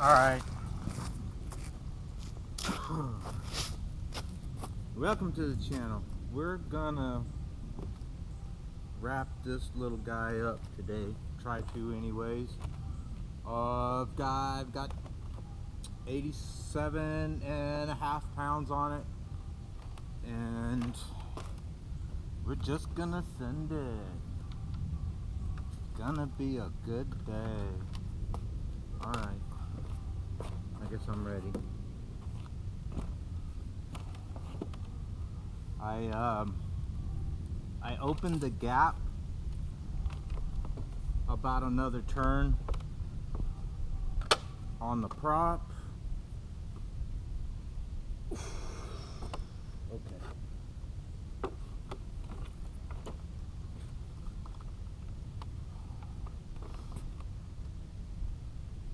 Alright. Welcome to the channel. We're gonna wrap this little guy up today. Try to anyways. I've got 87.5 pounds on it. And we're just gonna send it. It's gonna be a good day. Alright. I guess I'm ready. I opened the gap about another turn on the prop. Okay.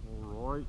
All right.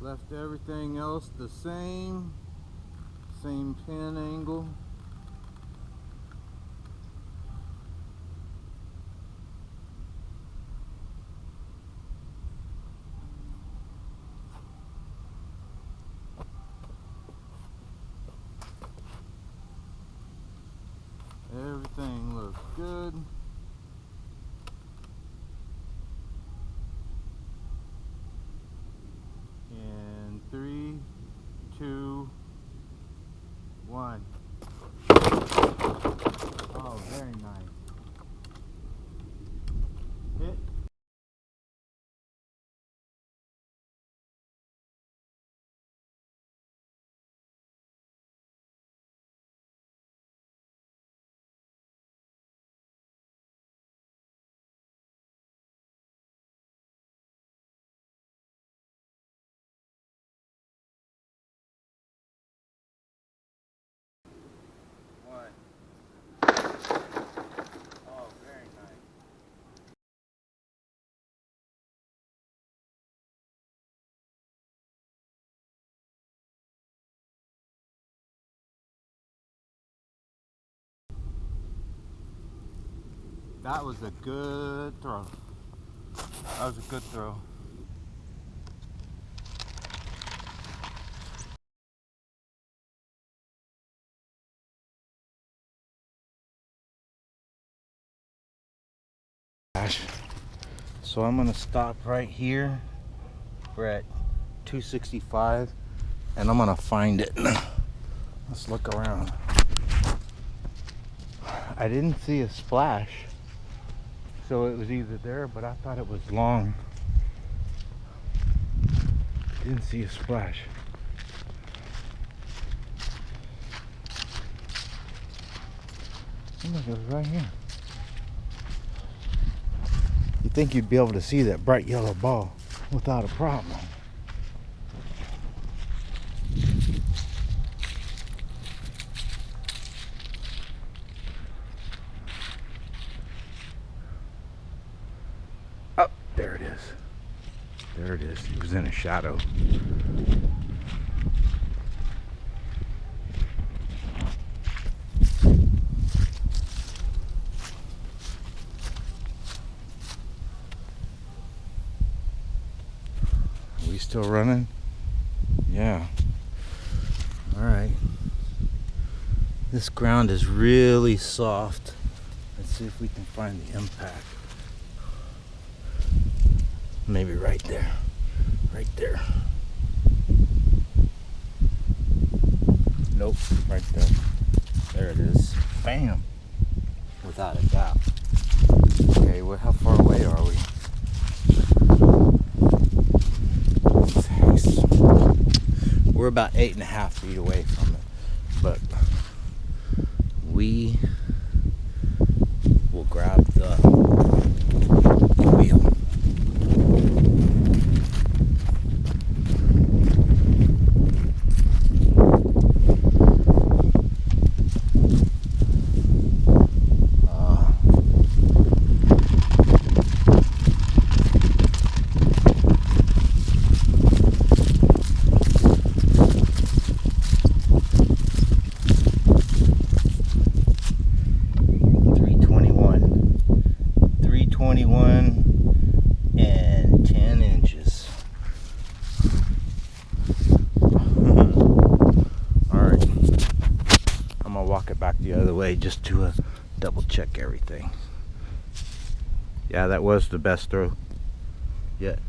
Left everything else the same pin angle. Everything looks good. And 3, 2, 1. Oh, very nice. Hit. Oh, very nice. That was a good throw. That was a good throw. So I'm gonna stop right here. We're at 265 and I'm gonna find it. Let's look around. I didn't see a splash, so it was either there, but I thought it was long. Didn't see a splash. Look, it was right here. You'd think you'd be able to see that bright yellow ball without a problem. Oh, there it is. There it is. It was in a shadow. Are we still running? Yeah. All right. This ground is really soft. Let's see if we can find the impact. Maybe right there. Right there. Nope, right there. There it is. Bam! Without a doubt. Okay, well, how far away are we? We're about 8.5 feet away from it, but we will grab the wheel. And 10 inches. Alright, I'm gonna walk it back the other way just to double check everything. Yeah, that was the best throw yet.